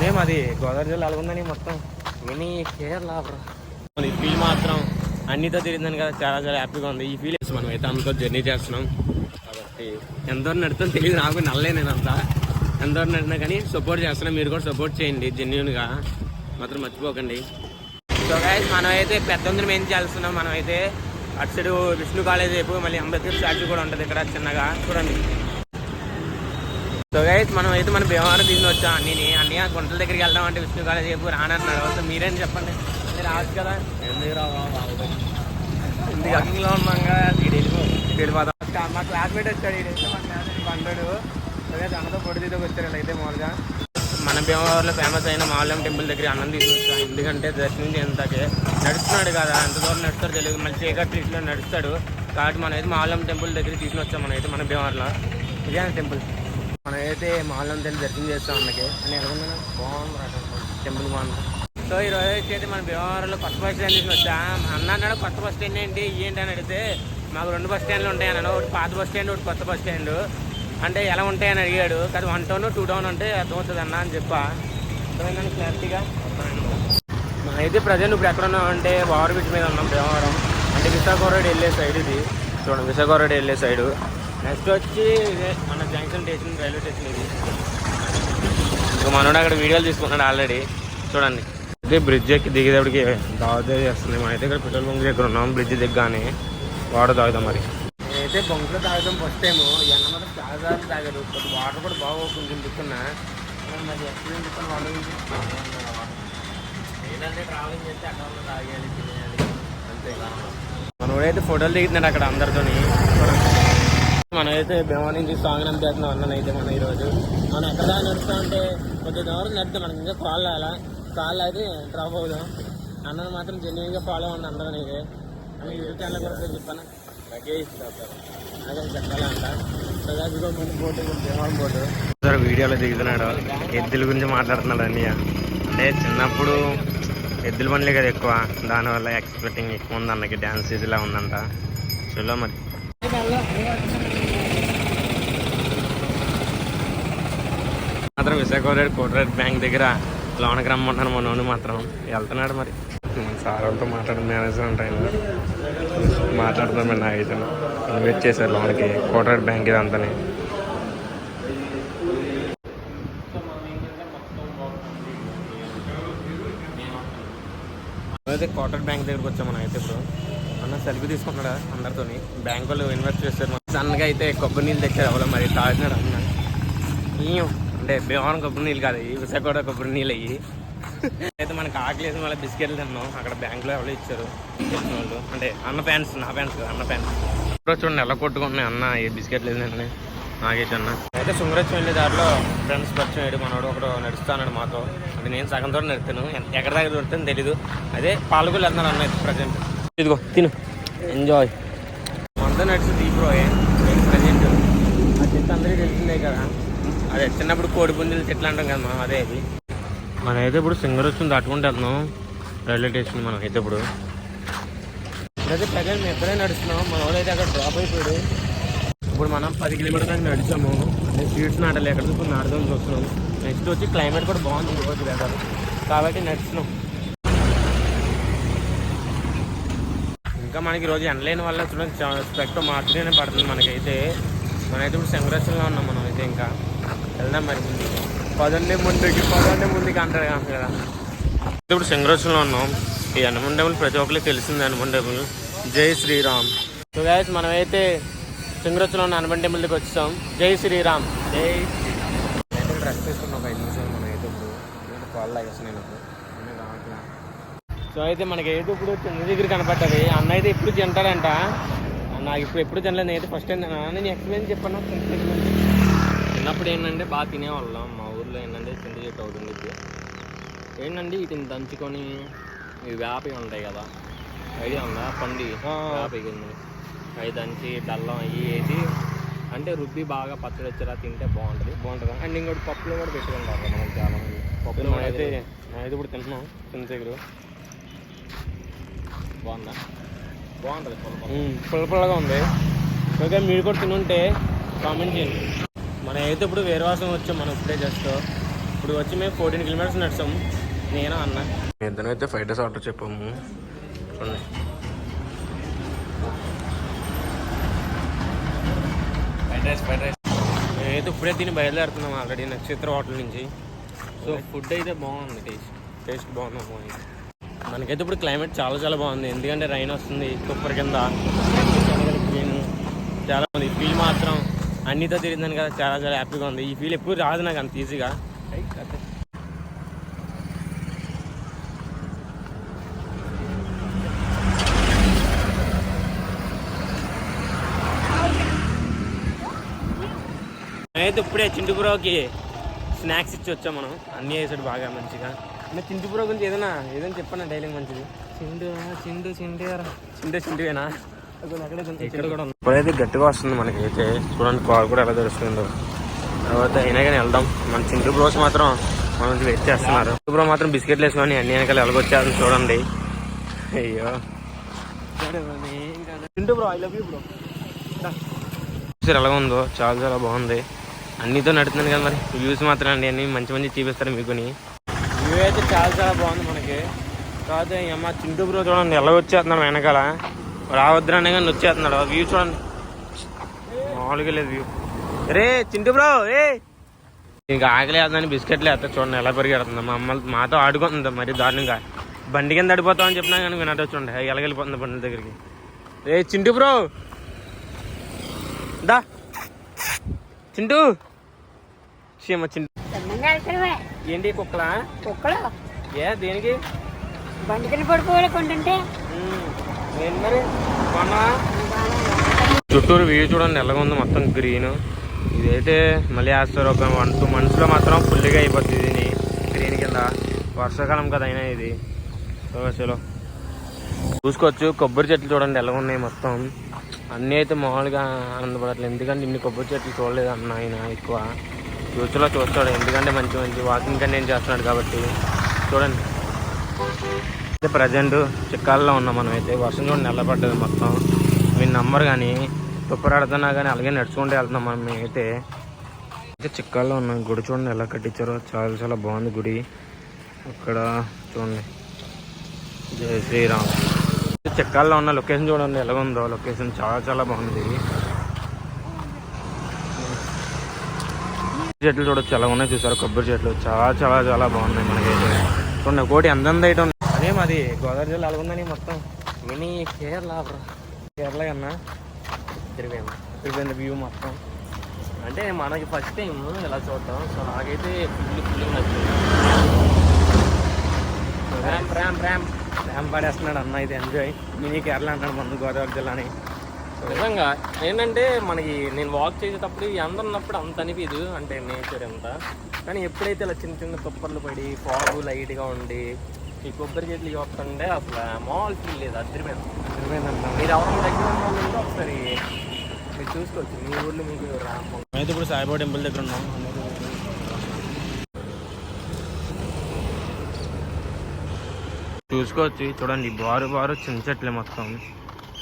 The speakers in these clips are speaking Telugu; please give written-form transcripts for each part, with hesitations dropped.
సేమ్ అది గోదావరి జిల్లా అలాగుందని మొత్తం మినీ కేరళ ఈ ఫీల్ మాత్రం అన్నితో తిరిగిందని కదా చాలా చాలా హ్యాపీగా ఉంది. ఈ ఫీల్ మనం అయితే అంతా జర్నీ చేస్తున్నాం కాబట్టి ఎంతవరకు నడుతుందో తెలియదు నాకు, నల్లే నేను అంతా ఎంతవరకు నడినా కానీ సపోర్ట్ చేస్తున్నాం. మీరు కూడా సపోర్ట్ చేయండి జెన్యూన్గా మాత్రం మర్చిపోకండి. సో గైస్ మనం అయితే పెద్దందరం ఏం చేస్తున్నాం, మనం అయితే అటు సైడ్ విష్ణు కాలేజ్ వైపు మళ్ళీ అంబేద్కర్ స్టాచ్యూ కూడా ఉంటుంది ఇక్కడ చిన్నగా చూడండి. సో గైస్ మనం అయితే మన భీమవరం తీసుకుని వచ్చాం అన్నయ్య గుంటల దగ్గరికి వెళ్దాం అంటే విష్ణు కాలేజ్ వైపు రానన్నారు. సో మీరేం చెప్పండి, మీరు రావచ్చు కదా. ఎందుకు రకంలో ఉన్నాగా వెళ్ళిపోతాం. మా క్లాస్మేట్ వచ్చాడు ఈడైతే మా క్లాస్మేట్ బండాడు. సో గైస్ అన్నతో పొడి తీసుకో వచ్చారు ఇలా అయితే మామూలుగా మన భీమవరంలో ఫేమస్ అయిన మాల్యం టెంపుల్ దగ్గర అన్నం తీసుకొచ్చా. ఎందుకంటే దర్శనం చేయంతకే నడుస్తున్నాడు కదా, ఎంత దూరం నడుస్తాడు తెలియదు, మళ్ళీ చీకటి ట్రీట్లో నడుస్తాడు కాబట్టి మనం అయితే మాల్యం టెంపుల్ దగ్గర తీసుకుని వచ్చాం. మనం అయితే మన భీమవరంలో ఇదే టెంపుల్. మనం అయితే మాల్యం టెంపుల్ దర్శనం చేస్తాం అన్నకి అని ఎలాగున్నా బాగుంది టెంపుల్ బాగుంది. సో ఈరోజు అయితే మన భీమవరంలో కొత్త బస్ స్టాండ్ తీసుకుని వచ్చా. అన్న అన్నాడు కొత్త బస్ స్టాండ్ ఏంటి అని అడిగితే మాకు 2 బస్ స్టాండ్లు ఉంటాయి అన్నాడు. ఒకటి పాత బస్ స్టాండ్, ఒకటి కొత్త బస్ స్టాండ్. అంటే ఎలా ఉంటాయని అడిగాడు. కానీ 1 టౌన్ 2 టౌన్ అంటే అర్థమవుతుంది అన్న అని చెప్పా. అర్థమైందని క్లారిటీగా. అయితే ప్రజెంట్ ఇప్పుడు ఎక్కడ ఉన్నాం అంటే ఓవర్ బ్రిడ్జ్ మీద ఉన్నాం భీమవరం. అంటే విశాఖపట్నం రోడ్ వెళ్ళే సైడ్ ఇది చూడండి, విశాఖపట్నం రోడ్ వెళ్ళే సైడు. నెక్స్ట్ వచ్చి ఇదే మన జంక్షన్ స్టేషన్, రైల్వే స్టేషన్ ఇది. ఇంకా మనోడు అక్కడ వీడియోలు తీసుకున్నాడు ఆల్రెడీ చూడండి. అయితే బ్రిడ్జ్ ఎక్కి దిగేటప్పటికి దావదే చేస్తుంది. మనం అయితే ఇక్కడ పెట్రోల్ బంక్ దగ్గర ఉన్నాం. బ్రిడ్జ్ దిగ్గానే వాటర్ తాగుతాం. మరి అయితే బంకులో తాగుతాం ఫస్ట్ టైము. ఎన్న మాత్రం చాలా సార్లు తాగాడు. కొద్ది వాటర్ కూడా బాగా కొంచెం దిక్కున్నా మరి ఎక్స్పీరియన్స్ ఇస్తాను వాటర్ గురించి. ఏంటంటే ట్రావెలింగ్ చేస్తే అక్కడ తాగేయాలి తినేయాలి అంతే. మనోడైతే ఫోటోలు దిగుతున్నాడు అక్కడ అందరితోని. మనమైతే భీమవరం నుంచి సాంగ్ నంపేస్తున్నాం అన్న. అయితే మనం ఈరోజు మనం ఎక్కడ దాకా నడుస్తాం అంటే కొద్ది దూరం నడుస్తాం. మనకి ఇంకా కాళ్ళు అయితే డ్రాప్ అవుదాం. అన్నను మాత్రం జెన్యున్గా ఫాలో అవ్వండి అందరూ. అయితే అని యూట్యూబ్ ఛానల్ కూడా చెప్పాను అదే చెప్పాలంట. బోటు భీమవరం బోటు వీడియోలో దిగుతున్నాడు. ఎద్దుల గురించి మాట్లాడుతున్నాడు అన్నయ్య. అంటే చిన్నప్పుడు ఎద్దుల పనులే కదా ఎక్కువ, దానివల్ల ఎక్స్పెక్టింగ్ ఎక్కువ ఉంది అన్నకి. డ్యాన్స్ ఇదిలా ఉందంట. చూలో మరి మాత్రం విశాఖపట్నం కోటరేట్ బ్యాంక్ దగ్గర లోనకి రమ్మంటాను. మా నోను మాత్రం వెళ్తున్నాడు. మరి సార్ వాళ్ళతో మాట్లాడిన మేనేజర్ ఉంటాయి మాట్లాడుతున్నాం. మరి నాకైతే ఇన్వైట్ చేశారు లోనకి కోటరేట్ బ్యాంక్ ఇదంతా. అయితే కోటరేట్ బ్యాంక్ దగ్గరకు వచ్చాం మనం. అయితే ఇప్పుడు అన్న సెల్ఫీ తీసుకున్నాడు అందరితో. బ్యాంక్ వాళ్ళు ఇన్వెస్ట్ చేస్తారు. సన్నగా అయితే కొబ్బరి నీళ్ళు తెచ్చారు. ఎవరో మరి తాగినాడు అన్న. అంటే భీమవరం కొబ్బరి నీళ్ళు కాదు, ఈ విశాఖపట్నం కొబ్బరి నీళ్ళు అయ్యి. అయితే మనకి ఆకలి వేసిన వాళ్ళ బిస్కెట్లు తిన్నాం అక్కడ బ్యాంకులో. ఎవరు ఇచ్చారు తెలిసిన వాళ్ళు, అంటే అన్న ఫ్యాన్స్, నా ఫ్యాన్స్ కదా అన్న ఫ్యాన్స్. ఇప్పుడు చూడండి ఎలా కొట్టుకున్నాయి అన్న ఏ బిస్కెట్లు లేదండి నాగేష్ అన్న. అయితే సుంగరచ్చం వెళ్ళే దారిలో ఫ్రెండ్స్ పరిచయం అయ్యాడు. మనోడు ఒకడు నడుస్తాడు మాతో. అంటే నేను సగం దూరం నడుతాను, ఎక్కడ దాకా దొరుకుతాను తెలీదు. అదే పాలకులు వెళ్తున్నాడు అన్న ప్రజెంట్. ఇదిగో తిను ఎంజాయ్. మనతో నడిచి దీప్రోయే ప్రజెంట్. ఆ చెట్టు అందరికీ తెలిసిందే కదా, అదే చిన్నప్పుడు కోడి పుంజులు చెట్లు అంటాం కదా మనం, అదే అది. మనమైతే ఇప్పుడు సింగరచ్చం దాటుకుంటూ వెళ్తున్నాం రైల్వే స్టేషన్. మనం అయితే ఇప్పుడు అయితే ప్రజెంట్ మేము ఎక్కడే నడుస్తున్నాం. మన వాళ్ళు అయితే అక్కడ డ్రాప్ అయిపోయాడు. ఇప్పుడు మనం 10 కిలోమీటర్ల దాకా నడిచాము. అంటే స్పీడ్స్ నాటలు ఎక్కడ చూసుకుని నాటుదాం చూస్తున్నాం. నెక్స్ట్ వచ్చి క్లైమేట్ కూడా బాగుంది ఈరోజు వెదర్ కాబట్టి నడుస్తున్నాం. ఇంకా మనకి ఈరోజు ఎండలేని వల్ల చూడండి స్పెక్ట్ మాత్రమే పడుతుంది మనకైతే. మనమైతే ఇప్పుడు సింగరచ్చంలో ఉన్నాం. మనం అయితే ఇంకా వెళ్దాం మరి ముందుకి. పదండి ముందుకి అంటారు కదా. ఇప్పుడు సింగరచ్చంలో ఉన్నాం. ఈ హనుమాన్ టెంపుల్ ప్రతి ఒక్కరికి తెలిసింది. హనుమాన్ టెంపుల్ జై శ్రీరామ్. సో గైస్ మనమైతే సింగరచ్చంలో ఉన్న హనుమాన్ టెంపుల్ దగ్గరికి వచ్చాం. జై శ్రీరామ్. జై అయితే డ్రెస్ వేసుకున్నాం ఒక 5 నిమిషాలు. మనం అయితే ఇప్పుడు కాల్ లాగేస్తున్నాను ఇప్పుడు రావట్లా. సో అయితే మనకైతే ఇప్పుడు చిన్న దగ్గర కనపడ్డది. అన్న అయితే ఎప్పుడు తింటాడంట. నాకు ఎప్పుడు తినలేదు. నేనైతే ఫస్ట్ టైం నేను ఎక్స్ప్లెయిన్ చెప్పాను. చిన్నప్పుడు ఏంటంటే బాగా తినేవాళ్ళం. మా ఊర్లో ఏంటంటే చింత చెట్టు అవుతుంది. ఏంటంటే వీటిని దంచుకొని ఇవి వేపవి ఉంటాయి కదా, ఐడియా ఉందా? పండి వేపవి అవి దంచి బెల్లం అవి వేసి అంటే రుబ్బి బాగా పచ్చడి వచ్చేలా తింటే బాగుంటుంది. అండ్ ఇంకోటి పప్పులో కూడా పెట్టుకుంటారు మనం చాలా మంది. పప్పులో అయితే ఇప్పుడు తింటున్నాం చింత చిగురు. బాగుంటుంది పుల్లగా ఉంది. ఓకే మీరు కూడా తినుంటే కామెంట్ చేయండి. మనం అయితే ఇప్పుడు వేరవాసం వచ్చాం. మనం ఇప్పుడే జస్ట్ ఇప్పుడు వచ్చి మేము 14 కిలోమీటర్స్ నడిచాము నేను అన్న. ఇద్దరం అయితే ఫ్రైడ్ రైస్ ఆర్డర్ చెప్పాము. చూడండి ఫ్రైడ్ రైస్ నేనైతే ఇప్పుడే తిని బయలుదేరుతున్నాం ఆల్రెడీ నక్షత్ర హోటల్ నుంచి. సో ఫుడ్ అయితే బాగుంది, టేస్ట్ బాగుంది. మనకైతే ఇప్పుడు క్లైమేట్ చాలా చాలా బాగుంది, ఎందుకంటే రైన్ వస్తుంది కొబ్బరి కింద క్లీన్ చాలా ఉంది. ఈ ఫీల్ మాత్రం అన్నితో తిరిగిందని కదా చాలా చాలా హ్యాపీగా ఉంది. ఈ ఫీల్ ఎప్పుడు రాదు నాకు అంత ఈజీగా. అయితే ఇప్పుడే చింటుపురోకి స్నాక్స్ ఇచ్చి వచ్చాం మనం. అన్నీ వేసాడు బాగా మంచిగా. అంటే చింటుపురో గురించి ఏదైనా చెప్పాను డైలాగ్ మంచిది. చింటేనా ఇక్కడ కూడా ఉంది. ఇప్పుడైతే గట్టిగా వస్తుంది మనకైతే. చూడండి కాల్ కూడా ఎలా తెలుస్తుందో. తర్వాత అయినా కానీ వెళ్దాం. మన చింటూ బ్రోస్ మాత్రం మన వెయిట్ చేస్తున్నారు. చింటూ బ్రో మాత్రం బిస్కెట్లు వేసుకొని అన్ని వెనకాల ఎలాగొచ్చారు చూడండి. అయ్యో Chintu bro, I love you bro. ఎలా ఉందో చాలా చాలా బాగుంది. అన్నితో నడుతున్నాను కదా మరి. వ్యూస్ మాత్రం అండి అన్ని మంచి మంచి చూపిస్తారు మీకుని. వ్యూ అయితే చాలా చాలా బాగుంది మనకి. కాకపోతే అమ్మ చింటూ బ్రో చూడండి ఎలా వచ్చేస్తున్నాడు వెనకాల. రావద్దురనే కానీ వచ్చేస్తున్నాడు. వ్యూ చూడండి మామూలుగా లేదు వ్యూ. రే చింటూ బ్రో ఇంకా ఆకలేదని బిస్కెట్లు వేస్తా చూడండి ఎలా పరిగెడుతుంది. మా అమ్మ మాతో ఆడుకుంటుంది మరి దారుణంగా. బండి కింద ఆడిపోతామని చెప్పినా కానీ వినట్టు చూడండి ఎలాగెళ్ళిపోతుంది బండి దగ్గరికి. రే చింటూ బ్రో దా చింటూ క్షేమ చింటూ ఏంటి కుక్కలా? ఏ దేనికి? బండికి పడుకోవాలి కొంటుంటే మరి చుట్టూరు వ్యూ చూడండి ఎలాగ ఉంది మొత్తం గ్రీన్. ఇదైతే మళ్ళీ వేస్తారు ఒక 1-2 monthsలో మాత్రం ఫుల్గా అయిపోతుంది ఇది గ్రీన్ కింద. వర్షాకాలం కదా అయినా ఇది. చలో చూసుకోవచ్చు. కొబ్బరి చెట్లు చూడండి ఎలా ఉన్నాయి మొత్తం. అన్నీ అయితే మామూలుగా ఆనందపడట్లేదు, ఎందుకంటే ఇన్ని కొబ్బరి చెట్లు చూడలేదు అన్న ఆయన ఎక్కువ. ఫ్యూచర్లో చూస్తాడు, ఎందుకంటే మంచి మంచి వాకింగ్ కంటెంట్ చేస్తున్నాడు కాబట్టి. చూడండి అయితే ప్రజెంట్ చిక్కాలలో ఉన్నాం మనం అయితే. వర్షం చూడండి నిలబడ్డది మొత్తం. మీరు నమ్మరు కానీ తుప్పరాడుతున్నా కానీ అలాగే నడుచుకుంటూ వెళ్తున్నాం మనం అయితే. చిక్కాల్లో ఉన్నాం. గుడి చూడండి ఎలా కట్టించారో చాలా చాలా బాగుంది గుడి. అక్కడ చూడండి జై శ్రీరామ్. చిక్కాల్లో ఉన్న లొకేషన్ చూడండి ఎలా ఉందో. లొకేషన్ చాలా చాలా బాగుంది. చెట్లు చూడొచ్చు ఎలా ఉన్నాయి చూసారు. కొబ్బరి చెట్లు చాలా చాలా చాలా బాగున్నాయి మనకైతే. చూడండి ఒకటి అందం అయితే ఉంది. అదే మాది గోదావరి జిల్లా అలాగుందని మొత్తం మినీ కేరళ కన్నా తిరిగిపోయింది వ్యూ మొత్తం. అంటే మనకి ఫస్ట్ టైం ఇలా చూడటం. సో నాకైతే ఫుల్ నచ్చింది. ర్యామ్ పడేస్తున్నాడు అన్న అయితే. ఎంజాయ్ మినీ కేరళ అంటాడు మన గోదావరి జిల్లాని. నిజంగా ఏంటంటే మనకి నేను వాక్ చేసేటప్పుడు అందరు ఉన్నప్పుడు అంత అనిపించదు, అంటే నేచర్ ఎంత. కానీ ఎప్పుడైతే ఇలా చిన్న చిన్న తుప్పర్లు పడి ఫాగు లైట్గా ఉండి ఈ కొబ్బరి చెట్లు చూస్తుంటే అసలు మామూలు ఫీల్ లేదు. అదిరిపోయిందంట. మీరు ఎవరైనా దగ్గర ఉన్న ఒకసారి మీరు చూసుకోవచ్చు. మీ ఊళ్ళో మీకు అయితే ఇప్పుడు సాయిబాబా టెంపుల్ దగ్గర ఉన్నాం. చూసుకోవచ్చు. చూడండి బారు చిన్న చెట్లే మొత్తం.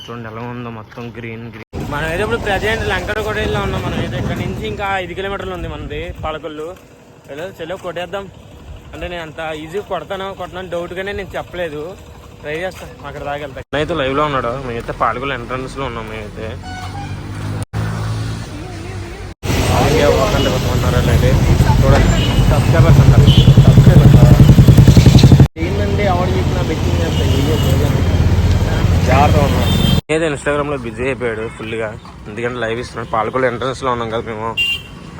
చూడండి ఎలా ఉందో మొత్తం గ్రీన్. మనం అయితే ఇప్పుడు ప్రజెంట్ లంకడకోటలో ఉన్నాం. మనం అయితే ఇక్కడ నుంచి ఇంకా 5 కిలోమీటర్లు ఉంది మనది పాలకొల్లు. చలో కొట్టేద్దాం. అంటే నేను అంత ఈజీగా కొడతాను డౌట్గానే నేను చెప్పలేదు. ట్రై చేస్తాను అక్కడ దాకా వెళ్తాను. అయితే లైవ్లో ఉన్నాడు. మేమైతే పాలకొల్లు ఎంట్రన్స్లో ఉన్నాం. మేమైతే అంటే చూడండి సబ్స్క్రైబర్స్ అంటారు. ఏంటంటే ఎవరు చెప్పినా బెట్టింగ్ చేస్తాను జాగ్రత్త ఉన్నాం. ఏదో ఇన్స్టాగ్రామ్లో బిజీ అయిపోయాడు ఫుల్గా, ఎందుకంటే లైవ్ ఇస్తున్నాడు. పాలకొల్లు ఎంట్రన్స్లో ఉన్నాం కదా మేము,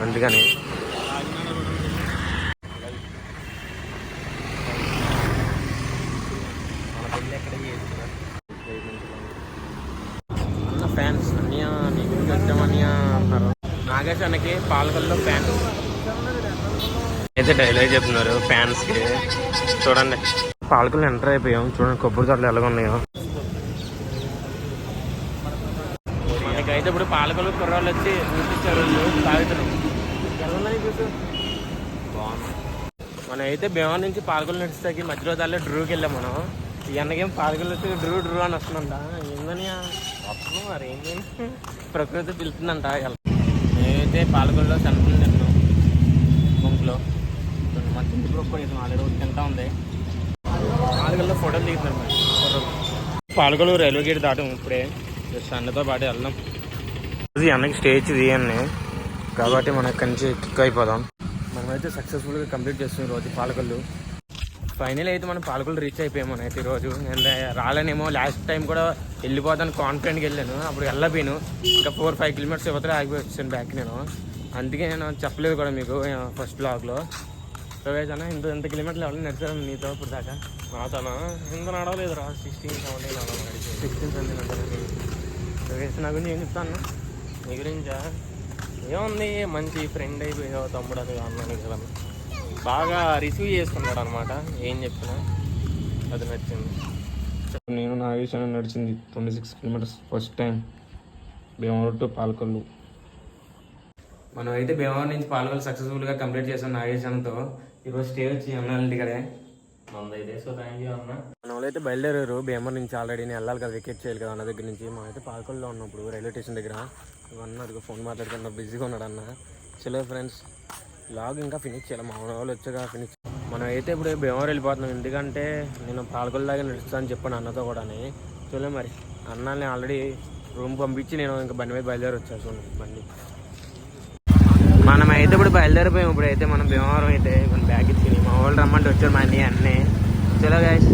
అందుకని. అన్న ఫ్యాన్స్ అన్నయ్య నీ గురించి వచ్చామన్నయ్య అంటున్నారు. నాగేష్ అన్నకి పాలకొల్లులో ఫ్యాన్స్ అయితే డైలాగ్ చెప్తున్నారు ఫ్యాన్స్కి. చూడండి పాలకొల్లు ఎంటర్ అయిపోయాం. చూడండి కొబ్బరి తోటలు ఎలాగ ఉన్నాయో. మనకైతే ఇప్పుడు పాలకొల్లు కుర్రాళ్ళు వచ్చి చూపించారు, తాగుతున్నాం. ఎలా ఉందని చూసు బాగుంది. మనం అయితే భీమవరం నుంచి పాలకొల్లు నడిచేకి మధ్యలో దారిలో డ్రూకి వెళ్ళాం మనం. ఈ అన్నకేం పాలకొల్లు వచ్చి డ్రూ అని వస్తుందంట. ఏందని వస్తున్నాం మరి ఏంటి, ప్రకృతి పిలుతుందంట. నేనైతే పాలకొల్లులో సెంటర్ తిన్నాం గుంపులో. మా తిండి బ్రోక్ కూడా ఇది 4 రోజులు తింటా ఉంది. 4 గంటల ఫోటోలు దిగుతున్నారు మరి. పాలకొల్లు రైల్వే గేట్ దాటాం ఇప్పుడే. జస్ట్ అన్నతో పాటు వెళ్దాం. ఈ అన్నకి స్టేజ్ తీయండి కాబట్టి మనం ఇక్కడి నుంచి కిక్ అయిపోదాం. మనమైతే సక్సెస్ఫుల్గా కంప్లీట్ చేస్తాం ఈరోజు పాలకొల్లు. ఫైనల్ అయితే మనం పాలకొల్లు రీచ్ అయిపోయాం మనం అయితే ఈరోజు. నేను రాలేనేమో, లాస్ట్ టైం కూడా వెళ్ళిపోతాను కాన్ఫిడెంట్గా వెళ్ళాను, అప్పుడు వెళ్ళపోయాను. ఇంకా 4-5 కిలోమీటర్స్ ఇవ్వతే ఆగిపోయి వచ్చాను బ్యాక్ నేను. అందుకే నేను చెప్పలేదు కూడా మీకు ఫస్ట్ బ్లాగ్లో. సో గైస్ అన్న ఎంత కిలోమీటర్లు ఎవరైనా నడిచాను నీతో ఇప్పుడు దాకా? నాతోనా ఇంత నడవలేదు రా, 16-17 నడవాలి. 16-17. సో గైస్ నా గురించి ఏం చెప్తాను? నీ గురించా ఏముంది, మంచి ఫ్రెండ్ అయిపోయావు తమ్ముడు అని అన్నాను కదా. బాగా రిసీవ్ చేసుకున్నాడు అనమాట, ఏం చెప్పినా అది నచ్చింది. నేను నాగేశ్వర నడిచింది 26 kilometres first time Bhimavaram to Palakollu. మనం అయితే భీమవరం నుంచి పాలకొల్లు సక్సెస్ఫుల్గా కంప్లీట్ చేసాం నాగేశ్వరంతో. ఈరోజు స్టే వచ్చి అన్నాళ్ళ ఇక్కడే మందైతే. సో థ్యాంక్ యూ అన్న. మన వాళ్ళైతే బయలుదేరారు భీమవరం నుంచి. ఆల్రెడీ నేను వెళ్ళాలి కదా, వికెట్ చేయాలి కదా అన్న దగ్గర నుంచి. మనం అయితే పాలకొల్లులో ఉన్నప్పుడు రైల్వే స్టేషన్ దగ్గర అన్న అదిగో ఫోన్ మాట్లాడుకున్నా, బిజీగా ఉన్నాడు అన్న. చలో ఫ్రెండ్స్, లాగ్ ఇంకా ఫినిష్ చేయాలి, మా వాళ్ళు వచ్చాక ఫినిష్. మనం అయితే ఇప్పుడు భీమవరం వెళ్ళిపోతున్నాం, ఎందుకంటే నేను పాలకొల్లు దాకా నడుస్తానని చెప్పాను అన్నతో కూడా. చూడలే మరి అన్నని ఆల్రెడీ రూమ్ పంపించి నేను ఇంకా బండి మీద బయలుదేరి వచ్చాను. చూడండి బండి. మనం అయితే ఇప్పుడు బయలుదేరిపోయాం. ఇప్పుడు అయితే మనం భీమవరం అయితే మన బ్యాగ్ ఇచ్చింది, మా వాళ్ళు రమ్మంటే వచ్చారు మా అన్నీ. చలో గైస్.